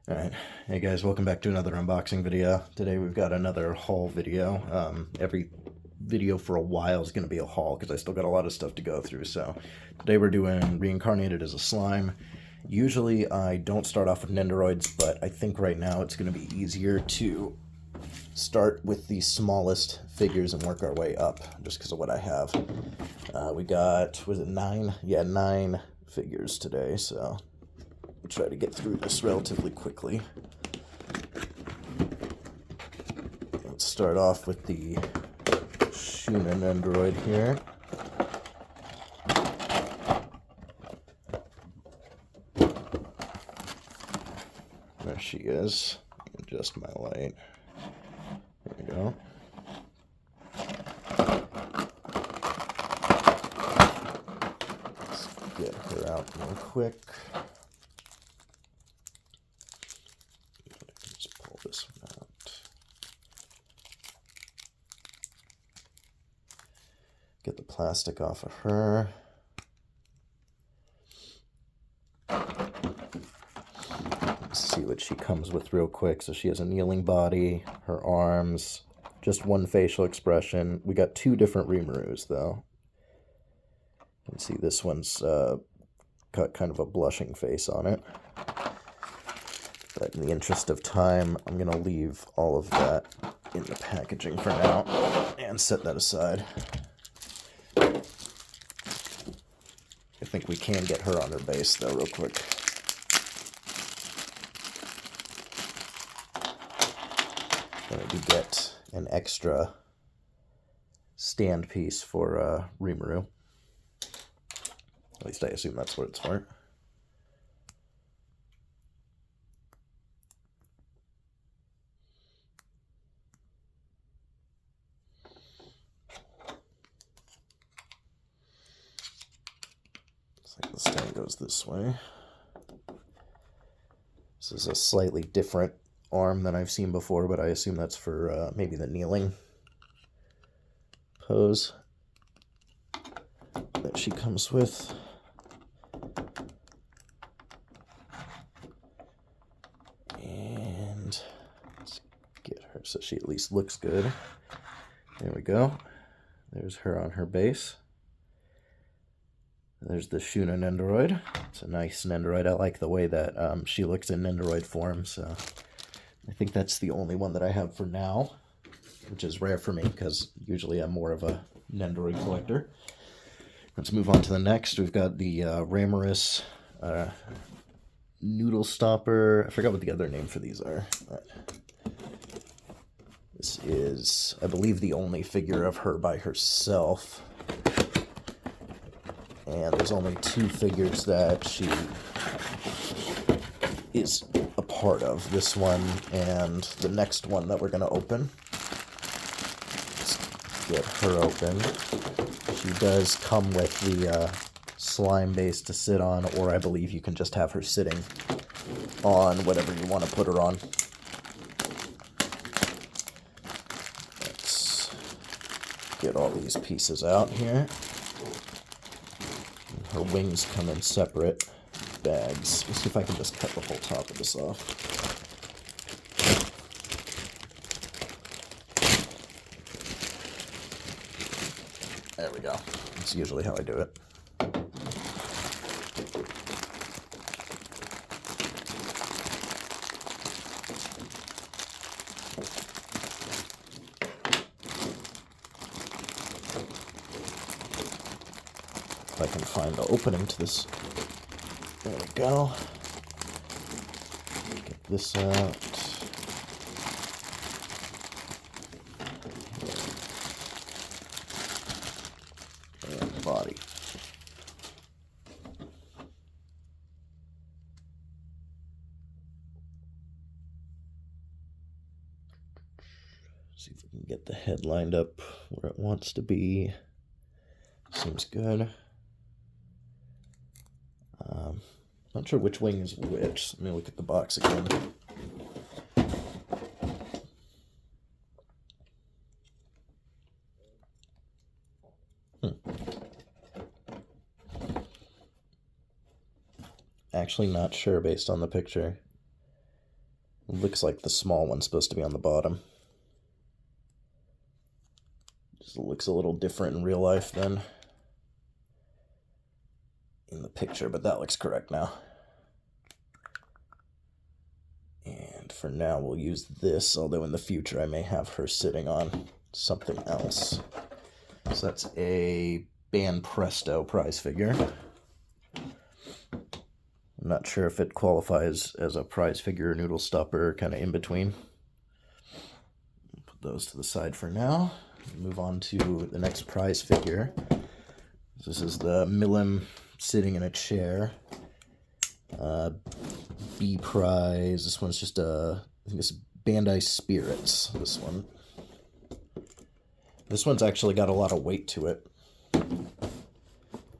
Alright, hey guys, welcome back to another unboxing video. Today we've got another haul video. Every video for a while is going to be a haul because I still got a lot of stuff to go through. So today we're doing Reincarnated as a slime. Usually I don't start off with Nendoroids, but I think right now it's going to be easier to start with the smallest figures and work our way up just because of what I have. We got, was it 9? Yeah, 9 figures today, so we'll try to get through this relatively quickly. Let's start off with the Shunan Android here. There she is. Adjust my light. There we go. Let's get her out real quick. Just pull this one out. Get the plastic off of her. See what she comes with real quick. So she has a kneeling body, her arms, just one facial expression. We got 2 different Rimarus though. You can see this one's got kind of a blushing face on it. But in the interest of time, I'm going to leave all of that in the packaging for now and set that aside. I think we can get her on her base though real quick. I do get an extra stand piece for Rimuru. At least I assume that's what it's for. Looks like the stand goes this way. This is a slightly different arm than I've seen before, but I assume that's for maybe the kneeling pose that she comes with. And let's get her so she at least looks good. There we go. There's her on her base. There's the Shuna Nendoroid. It's a nice Nendoroid. I like the way that she looks in Nendoroid form, so I think that's the only one that I have for now, which is rare for me because usually I'm more of a Nendoroid collector. Let's move on to the next. We've got the Ramarus Noodle Stopper. I forgot what the other name for these are. But this is, I believe, the only figure of her by herself. And there's only 2 figures that she is a part of. This one and the next one that we're going to open. Let's get her open. She does come with the slime base to sit on, or I believe you can just have her sitting on whatever you want to put her on. Let's get all these pieces out here. Her wings come in separate bags. Let's see if I can just cut the whole top of this off. There we go. That's usually how I do it. If I can find the opening to this. There we go. Get this out. And the body. See if we can get the head lined up where it wants to be. Seems good. Not sure which wing is which. Let me look at the box again. Actually not sure based on the picture. It looks like the small one's supposed to be on the bottom. Just looks a little different in real life than in the picture, but that looks correct now. And for now, we'll use this, although in the future I may have her sitting on something else. So that's a Band Presto prize figure. I'm not sure if it qualifies as a prize figure or noodle stopper, kind of in between. Put those to the side for now. Move on to the next prize figure. This is the Milim sitting in a chair. B prize. This one's just I think it's Bandai Spirits. This one. This one's actually got a lot of weight to it,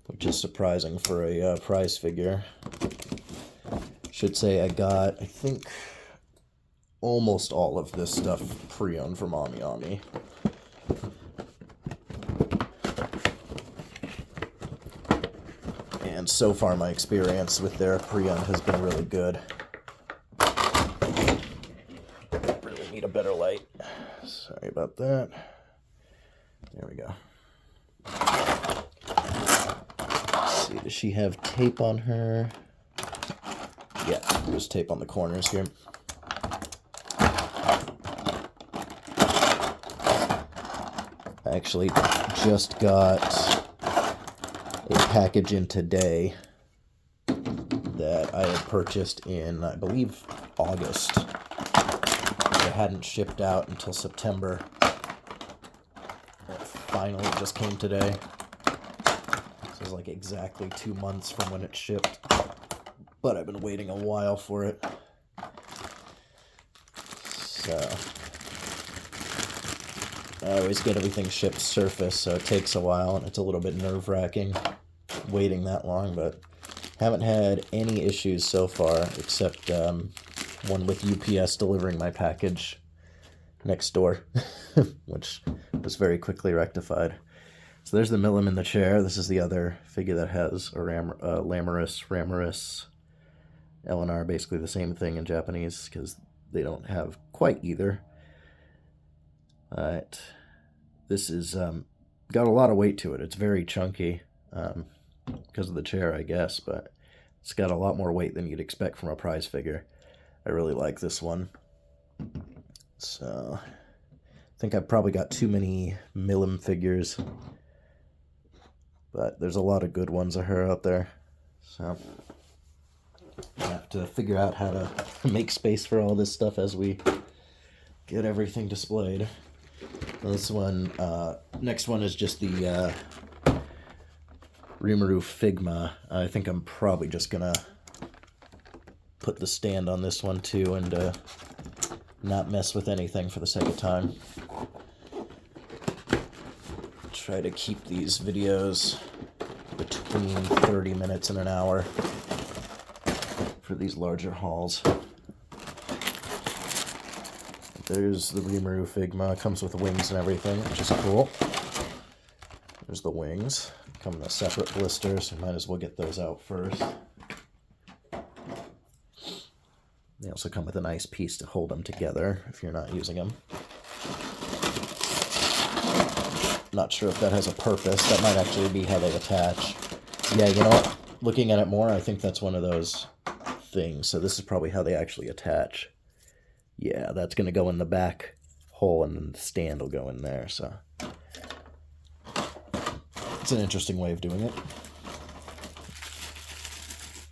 which is surprising for a prize figure. Should say I got, I think, almost all of this stuff pre-owned from Ami. And so far my experience with their pre-owned has been really good. Really need a better light. Sorry about that. There we go. Let's see, does she have tape on her? Yeah, there's tape on the corners here. I actually just got a package in today that I had purchased in, I believe, August. It hadn't shipped out until September. It finally just came today. This is like exactly 2 months from when it shipped. But I've been waiting a while for it. So I always get everything shipped surface, so it takes a while, and it's a little bit nerve-wracking waiting that long, but haven't had any issues so far, except one with UPS delivering my package next door, which was very quickly rectified. So there's the Milim in the chair. This is the other figure that has a Ramaris, LNR, basically the same thing in Japanese, because they don't have quite either. But this is got a lot of weight to it. It's very chunky because of the chair, I guess, but it's got a lot more weight than you'd expect from a prize figure. I really like this one. So I think I've probably got too many Milim figures, but there's a lot of good ones of her out there. So I have to figure out how to make space for all this stuff as we get everything displayed. This one, next one is just the Rimuru Figma. I think I'm probably just gonna put the stand on this one too and not mess with anything for the sake of time. Try to keep these videos between 30 minutes and an hour for these larger hauls. There's the Rimuru Figma. Comes with wings and everything, which is cool. There's the wings. Come in a separate blister, so might as well get those out first. They also come with a nice piece to hold them together if you're not using them. Not sure if that has a purpose. That might actually be how they attach. Yeah, you know what? Looking at it more, I think that's one of those things. So this is probably how they actually attach. Yeah, that's going to go in the back hole, and then the stand will go in there. So it's an interesting way of doing it.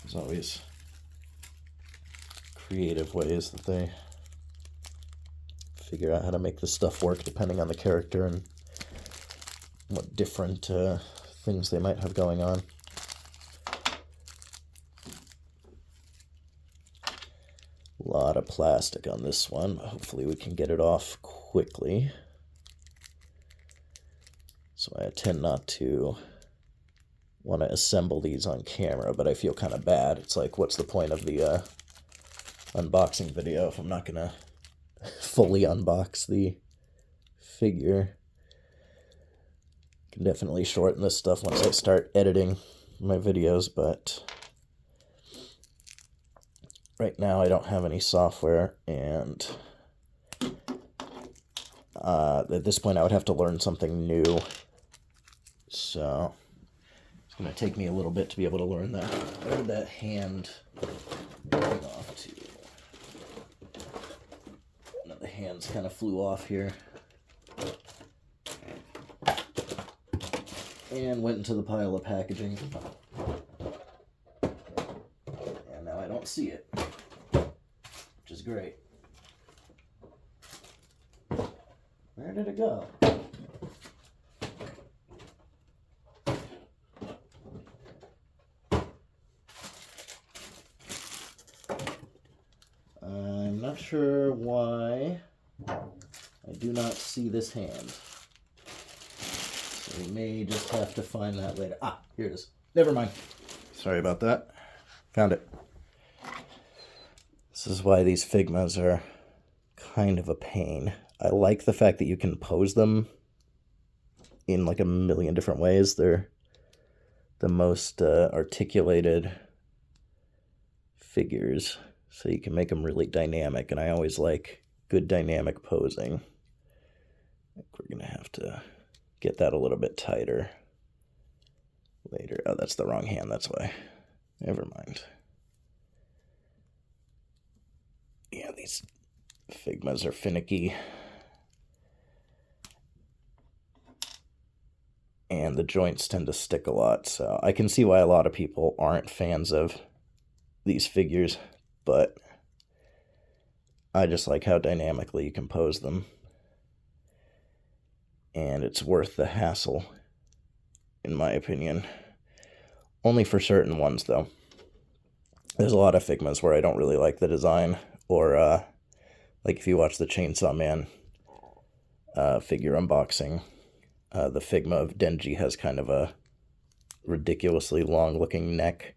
There's always creative ways that they figure out how to make this stuff work depending on the character and what different things they might have going on. A lot of plastic on this one. Hopefully we can get it off quickly. So I tend not to want to assemble these on camera, but I feel kind of bad. It's like, what's the point of the unboxing video if I'm not going to fully unbox the figure? Can definitely shorten this stuff once I start editing my videos, but right now I don't have any software, and at this point I would have to learn something new. So it's going to take me a little bit to be able to learn that. Where did that hand going off to? One of the hands kind of flew off here. And went into the pile of packaging. And now I don't see it, which is great. Where did it go? I'm not sure why I do not see this hand. We may just have to find that later. Ah, here it is. Never mind. Sorry about that. Found it. This is why these Figmas are kind of a pain. I like the fact that you can pose them in like a million different ways. They're the most articulated figures, so you can make them really dynamic, and I always like good dynamic posing. I think we're going to have to get that a little bit tighter later. Oh, that's the wrong hand, that's why. Never mind. Yeah, these Figmas are finicky. And the joints tend to stick a lot, so I can see why a lot of people aren't fans of these figures, but I just like how dynamically you can pose them. And it's worth the hassle, in my opinion. Only for certain ones, though. There's a lot of Figmas where I don't really like the design, or like if you watch the Chainsaw Man figure unboxing, the Figma of Denji has kind of a ridiculously long-looking neck,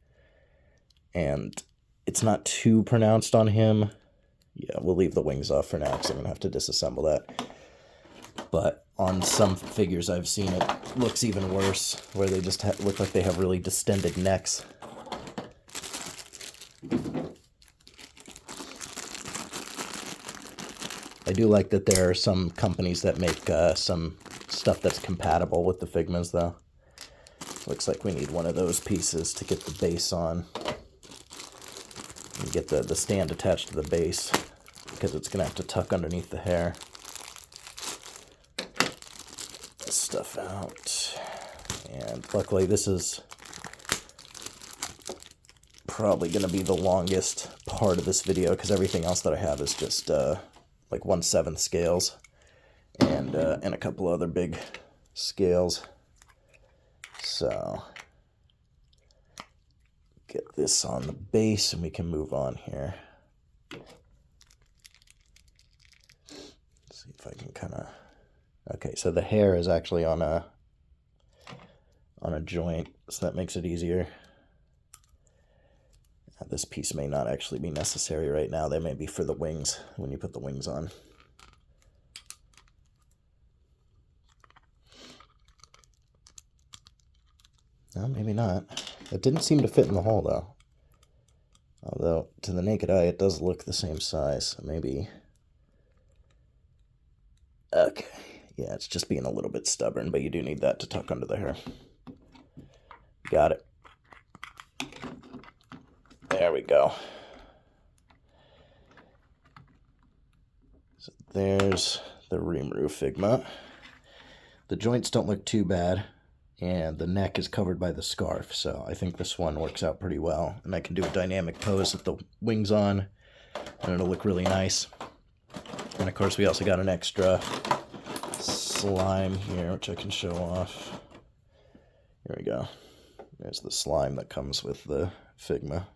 and it's not too pronounced on him. Yeah, we'll leave the wings off for now, because I'm going to have to disassemble that. But on some figures I've seen, it looks even worse, where they just look like they have really distended necks. I do like that there are some companies that make some stuff that's compatible with the Figmas, though. Looks like we need one of those pieces to get the base on. And get the stand attached to the base, because it's going to have to tuck underneath the hair. Stuff out, and luckily this is probably going to be the longest part of this video, because everything else that I have is just like 1/7 scales and a couple other big scales. So get this on the base and we can move on here. Let's see if I can kind of... Okay, so the hair is actually on a joint, so that makes it easier. This piece may not actually be necessary right now. They may be for the wings when you put the wings on. No, maybe not. It didn't seem to fit in the hole, though. Although, to the naked eye, it does look the same size, so maybe... Okay. Yeah, it's just being a little bit stubborn, but you do need that to tuck under the hair. Got it. There we go. So there's the Rimuru Figma. The joints don't look too bad, and the neck is covered by the scarf, so I think this one works out pretty well. And I can do a dynamic pose with the wings on, and it'll look really nice. And of course we also got an extra slime here, which I can show off. Here we go. There's the slime that comes with the Figma.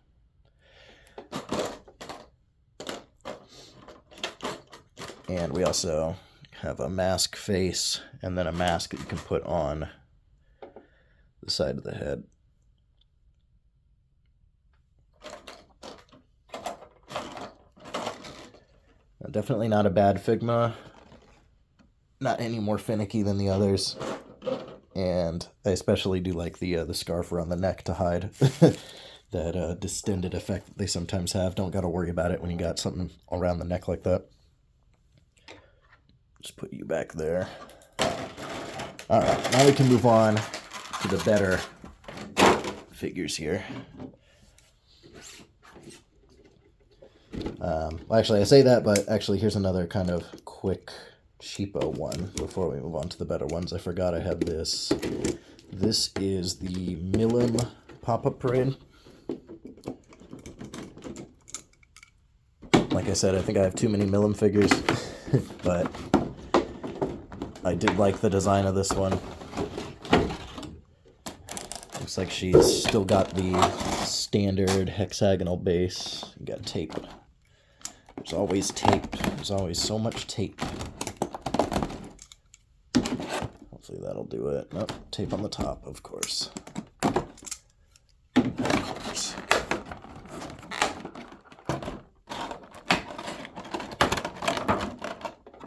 And we also have a mask face, and then a mask that you can put on the side of the head. Definitely not a bad Figma. Not any more finicky than the others. And I especially do like the scarf around the neck to hide that distended effect that they sometimes have. Don't got to worry about it when you got something around the neck like that. Just put you back there. All right, now we can move on to the better figures here. Well, actually, I say that, but actually, here's another kind of quick, cheapo one before we move on to the better ones. I forgot I had this. This is the Milim Pop-Up Parade. Like I said, I think I have too many Milim figures, but I did like the design of this one. Looks like she's still got the standard hexagonal base. You got tape. There's always tape. There's always so much tape. Hopefully that'll do it. Nope, tape on the top, of course. Of course.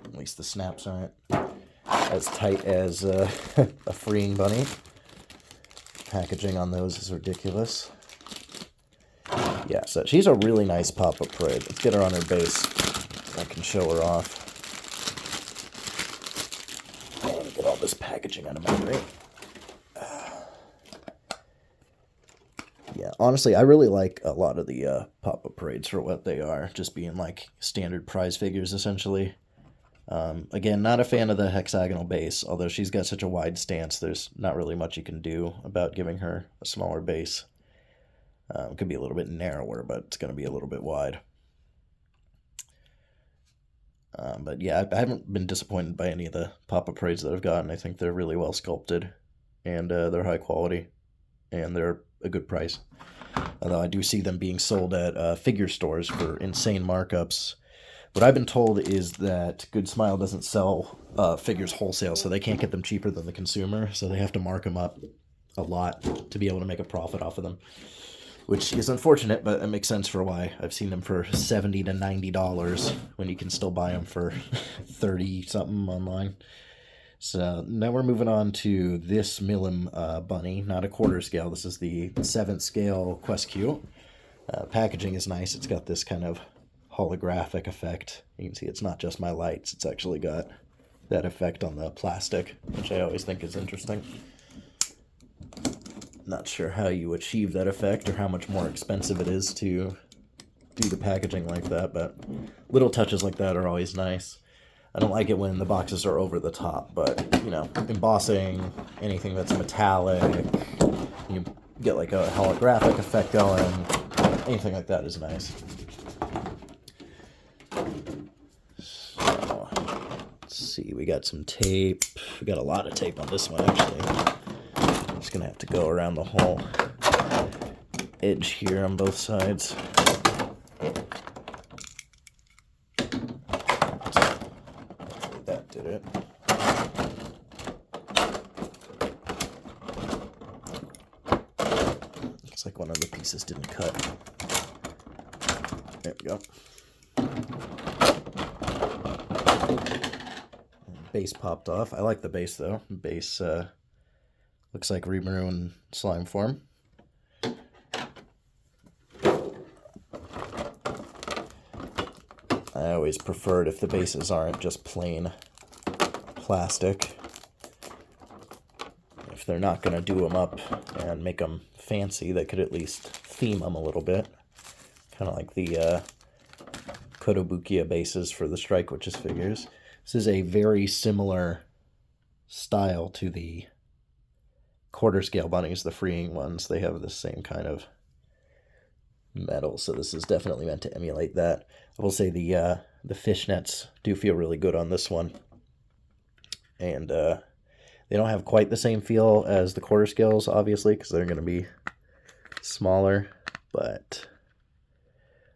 At least the snaps aren't as tight as a freeing bunny. Packaging on those is ridiculous. Yeah, so she's a really nice pop-up parade. Let's get her on her base. I can show her off. And get all this packaging out of my way. Yeah, honestly, I really like a lot of the pop-up parades for what they are. Just being like standard prize figures, essentially. Again, not a fan of the hexagonal base, although she's got such a wide stance, there's not really much you can do about giving her a smaller base. It could be a little bit narrower, but it's going to be a little bit wide. But yeah, I haven't been disappointed by any of the pop-up parades that I've gotten. I think they're really well sculpted, and they're high quality, and they're a good price. Although I do see them being sold at figure stores for insane markups. What I've been told is that Good Smile doesn't sell figures wholesale, so they can't get them cheaper than the consumer, so they have to mark them up a lot to be able to make a profit off of them, which is unfortunate, but it makes sense for why. I've seen them for $70 to $90 when you can still buy them for 30-something online. So now we're moving on to this Milim bunny, not a quarter scale. This is the 7th scale Quest Q. Packaging is nice. It's got this kind of holographic effect. You can see it's not just my lights, it's actually got that effect on the plastic, which I always think is interesting. Not sure how you achieve that effect or how much more expensive it is to do the packaging like that, but little touches like that are always nice. I don't like it when the boxes are over the top, but you know, embossing, anything that's metallic, you get like a holographic effect going, anything like that is nice. See, we got some tape. We got a lot of tape on this one, actually. I'm just gonna have to go around the whole edge here on both sides. That did it. Looks like one of the pieces didn't cut. There we go. Base popped off. I like the base though. Base looks like Rimuru in slime form. I always preferred if the bases aren't just plain plastic. If they're not going to do them up and make them fancy, they could at least theme them a little bit. Kind of like the Kotobukiya bases for the Strike Witches figures. This is a very similar style to the quarter scale bunnies, the freeing ones. They have the same kind of metal, so this is definitely meant to emulate that. I will say the fishnets do feel really good on this one. And they don't have quite the same feel as the quarter scales, obviously, because they're going to be smaller, but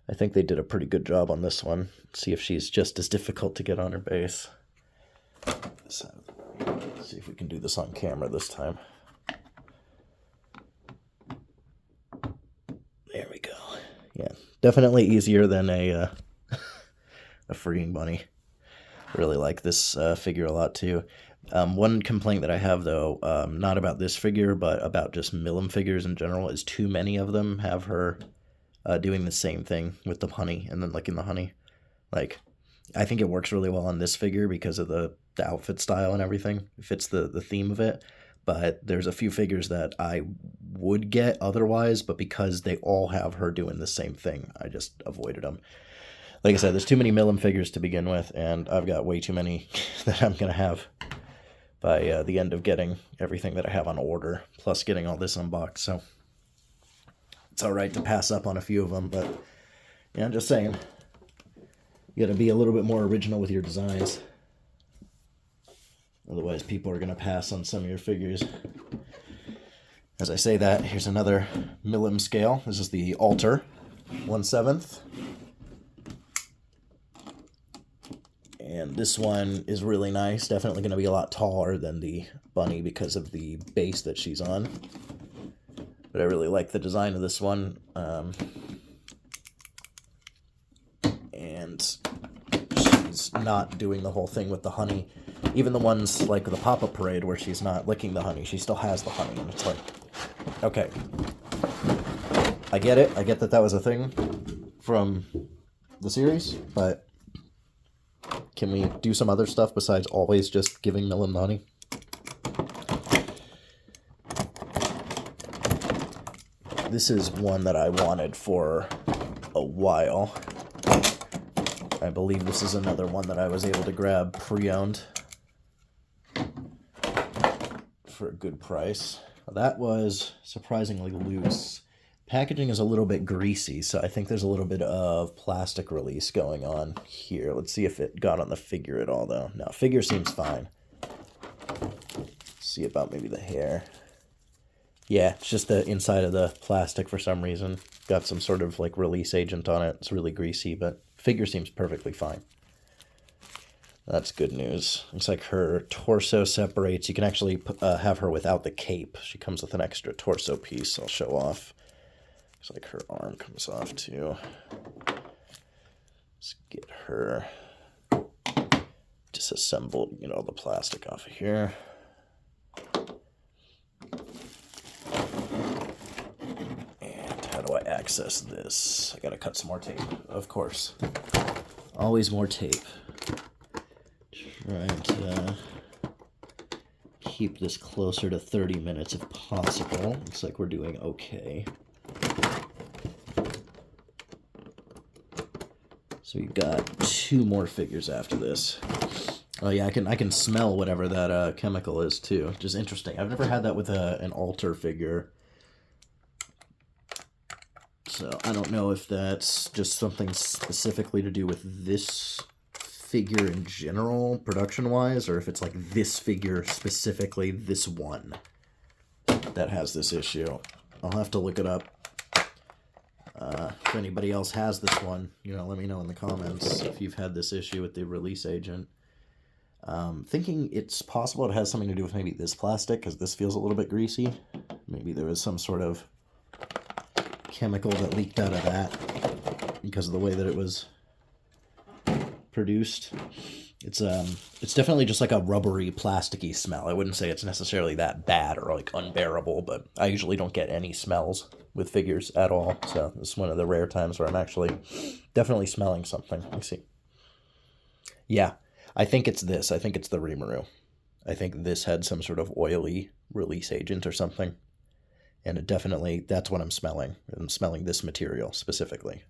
I think they did a pretty good job on this one. Let's see if she's just as difficult to get on her base. So, let's see if we can do this on camera this time. There we go. Yeah, definitely easier than a freeing bunny. I really like this figure a lot too. One complaint that I have, though, not about this figure, but about just Milim figures in general, is too many of them have her doing the same thing with the honey and then licking the honey. Like, I think it works really well on this figure because of the outfit style and everything. It fits the theme of it. But there's a few figures that I would get otherwise, but because they all have her doing the same thing, I just avoided them. Like I said, there's too many Milim figures to begin with, and I've got way too many that I'm going to have by the end of getting everything that I have on order, plus getting all this unboxed. So it's all right to pass up on a few of them, but yeah, I'm just saying, you got to be a little bit more original with your designs. Otherwise, people are going to pass on some of your figures. As I say that, here's another Milim scale. This is the Altar, 1/7. And this one is really nice. Definitely going to be a lot taller than the bunny because of the base that she's on. But I really like the design of this one. And she's not doing the whole thing with the honey. Even the ones like the pop-up parade where she's not licking the honey, she still has the honey. And it's like, okay. I get it. I get that that was a thing from the series, but can we do some other stuff besides always just giving Milim the honey? This is one that I wanted for a while. I believe this is another one that I was able to grab pre-owned for a good price. That was surprisingly loose. Packaging is a little bit greasy, so I think there's a little bit of plastic release going on here. Let's see if it got on the figure at all, though. No, figure seems fine. Let's see about maybe the hair. Yeah, it's just the inside of the plastic for some reason. Got some sort of like release agent on it. It's really greasy, but figure seems perfectly fine. That's good news. Looks like her torso separates. You can actually have her without the cape. She comes with an extra torso piece I'll show off. Looks like her arm comes off too. Let's get her disassembled, get all the plastic off of here. And how do I access this? I gotta cut some more tape, of course. Always more tape. Trying to keep this closer to 30 minutes if possible. Looks like we're doing okay. So we've got 2 more figures after this. Oh yeah, I can smell whatever that chemical is too, which is interesting. I've never had that with an Altar figure. So I don't know if that's just something specifically to do with this figure in general, production-wise, or if it's like this figure specifically, this one, that has this issue. I'll have to look it up. If anybody else has this one, let me know in the comments if you've had this issue with the release agent. Thinking it's possible it has something to do with maybe this plastic, because this feels a little bit greasy. Maybe there was some sort of chemical that leaked out of that because of the way that it was produced. It's definitely just like a rubbery, plasticky smell. I wouldn't say it's necessarily that bad or like unbearable, but I usually don't get any smells with figures at all. So this is one of the rare times where I'm actually definitely smelling something. Let me see. Yeah, I think it's this. I think it's the Rimuru. I think this had some sort of oily release agent or something. And it definitely, that's what I'm smelling. I'm smelling this material specifically.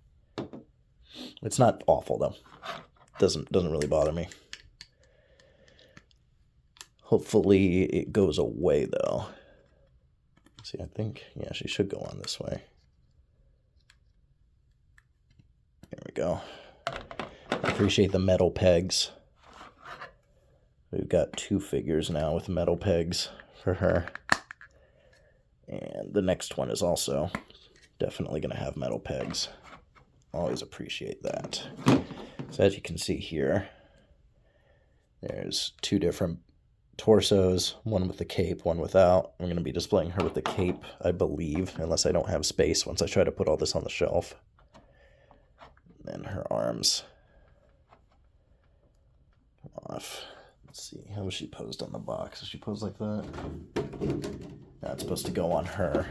It's not awful though. Doesn't really bother me. Hopefully it goes away though. See, I think, yeah, she should go on this way. There we go. I appreciate the metal pegs. We've got 2 figures now with metal pegs for her. And the next one is also definitely going to have metal pegs. Always appreciate that. So as you can see here, there's 2 different torsos, one with the cape, one without. I'm going to be displaying her with the cape, I believe, unless I don't have space once I try to put all this on the shelf. And then her arms come off. Let's see, how was she posed on the box? Is she posed like that? Now it's supposed to go on her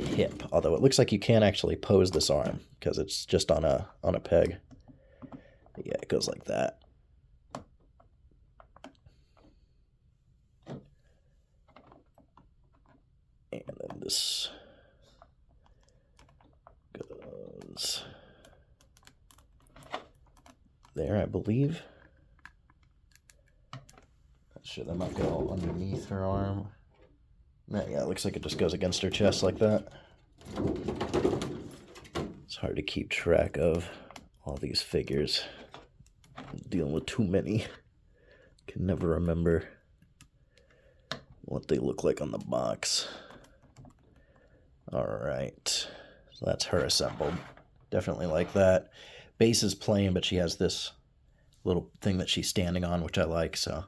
hip, although it looks like you can't actually pose this arm because it's just on a peg. Yeah, it goes like that. And then this goes there, I believe. Not sure, that might go underneath her arm. Yeah, it looks like it just goes against her chest like that. It's hard to keep track of all these figures. I'm dealing with too many. Can never remember what they look like on the box. Alright, so that's her assembled. Definitely like that. Base is plain, but she has this little thing that she's standing on, which I like, so.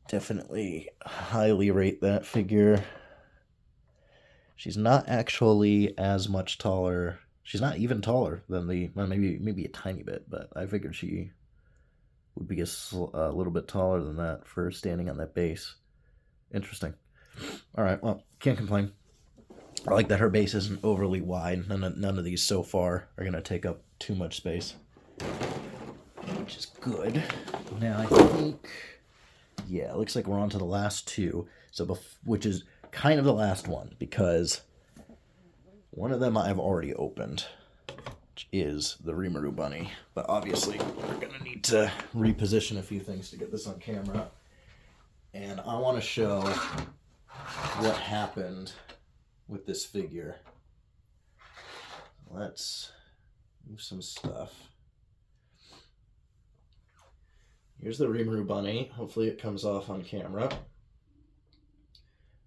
Definitely highly rate that figure. She's not actually as much taller. She's not even taller than the, well, maybe a tiny bit, but I figured she would be a little bit taller than that for standing on that base. Interesting. All right, well, can't complain. I like that her base isn't overly wide. None of these so far are going to take up too much space, which is good. Now I think, yeah, it looks like we're on to the last two, so which is kind of the last one, because one of them I've already opened, which is the Rimuru Bunny. But obviously, we're going to need to reposition a few things to get this on camera. And I want to show what happened with this figure. Let's move some stuff. Here's the Rimuru Bunny. Hopefully it comes off on camera.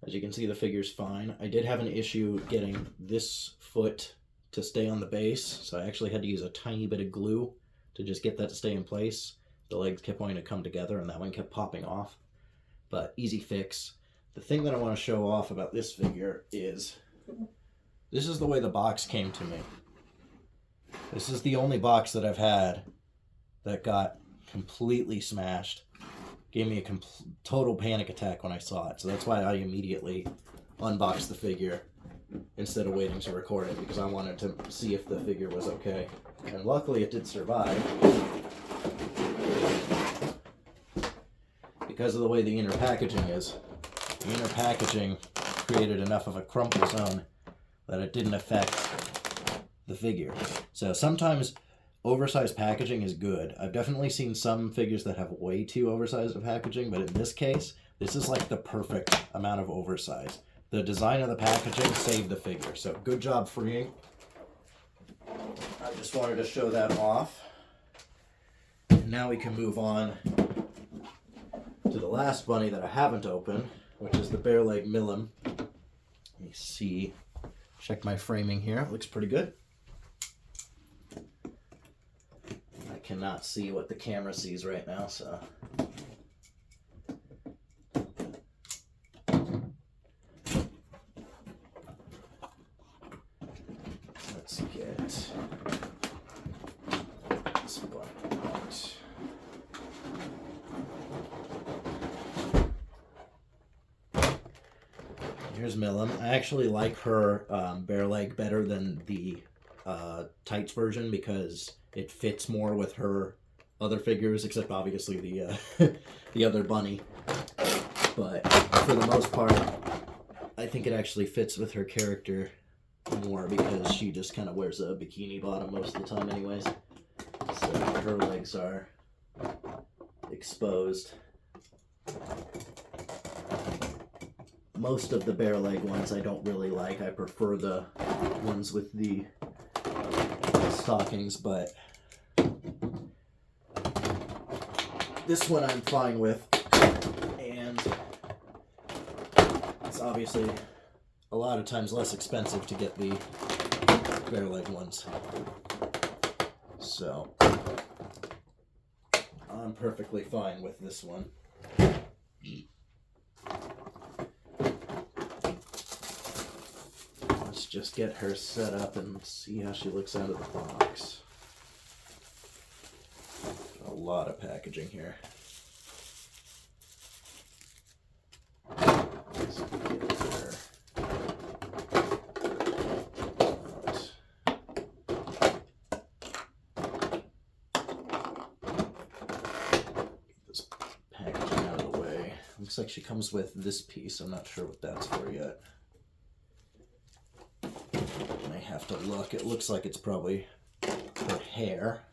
As you can see, the figure's fine. I did have an issue getting this foot to stay on the base, so I actually had to use a tiny bit of glue to just get that to stay in place. The legs kept wanting to come together, and that one kept popping off. But easy fix. The thing that I want to show off about this figure is, this is the way the box came to me. This is the only box that I've had that got completely smashed. Gave me a total panic attack when I saw it. So that's why I immediately unboxed the figure instead of waiting to record it, because I wanted to see if the figure was okay. And luckily it did survive, because of the way the inner packaging is. The inner packaging created enough of a crumple zone that it didn't affect the figure. So sometimes oversized packaging is good. I've definitely seen some figures that have way too oversized packaging, but in this case, this is like the perfect amount of oversize. The design of the packaging saved the figure, so good job freeing. I just wanted to show that off. And now we can move on to the last bunny that I haven't opened, which is the Bare Leg Milim. Let me see. Check my framing here. It looks pretty good. I cannot see what the camera sees right now, so. Let's get this one out. Here's Milim. I actually like her bare leg better than the tights version because it fits more with her other figures, except obviously the the other bunny. But for the most part, I think it actually fits with her character more because she just kind of wears a bikini bottom most of the time anyways. So her legs are exposed. Most of the bare leg ones I don't really like. I prefer the ones with the stockings, but this one I'm fine with, and it's obviously a lot of times less expensive to get the bare leg ones. So I'm perfectly fine with this one. Let's just get her set up and see how she looks out of the box. A lot of packaging here. Looks like she comes with this piece. I'm not sure what that's for yet. I have to look. It looks like it's probably her hair.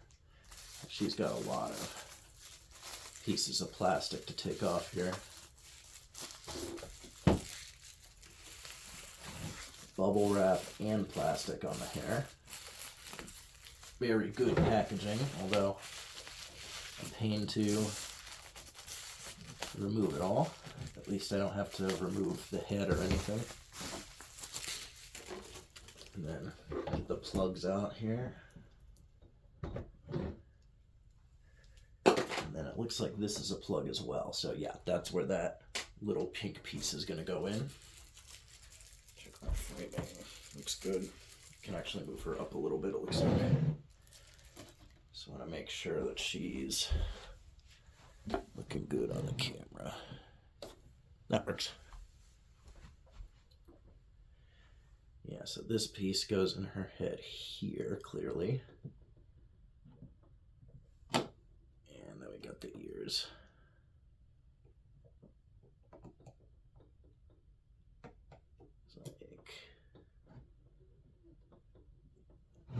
She's got a lot of pieces of plastic to take off here. Bubble wrap and plastic on the hair. Very good packaging, although a pain to remove it all. At least I don't have to remove the head or anything. And then get the plugs out here. And then it looks like this is a plug as well. So yeah, that's where that little pink piece is going to go in. Check my framing. Looks good. Can actually move her up a little bit, it looks like. Just want to make sure that she's looking good on the camera. That works. Yeah, so this piece goes in her head here, clearly. And then we got the ears. So like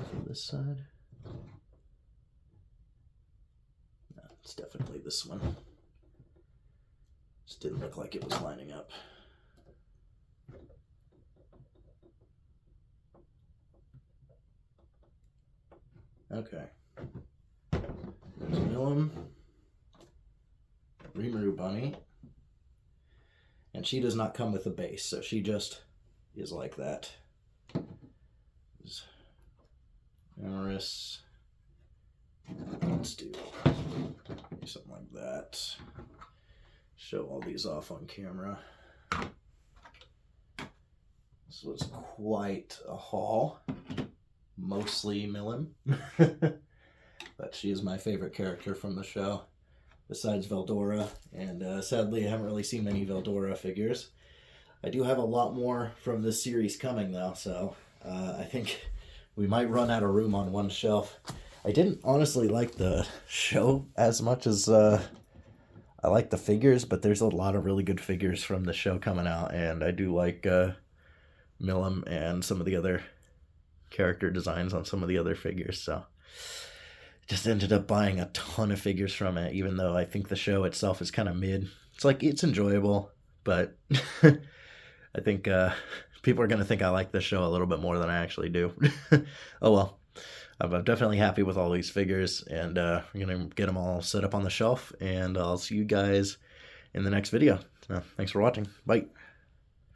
for this side. No, it's definitely this one. Just didn't look like it was lining up. Okay. There's Millum, Rimuru Bunny, and she does not come with a base, so she just is like that. Amorous. Let's do something like that. Show all these off on camera. This was quite a haul. Mostly Millum. But she is my favorite character from the show, besides Veldora. And sadly, I haven't really seen many Veldora figures. I do have a lot more from this series coming, though, so I think we might run out of room on one shelf. I didn't honestly like the show as much as I like the figures, but there's a lot of really good figures from the show coming out, and I do like Millum and some of the other character designs on some of the other figures, so just ended up buying a ton of figures from it, even though I think the show itself is kind of mid. It's like, it's enjoyable, but I think people are going to think I like the show a little bit more than I actually do. Oh well. I'm definitely happy with all these figures, and we're going to get them all set up on the shelf, and I'll see you guys in the next video. So, thanks for watching. Bye.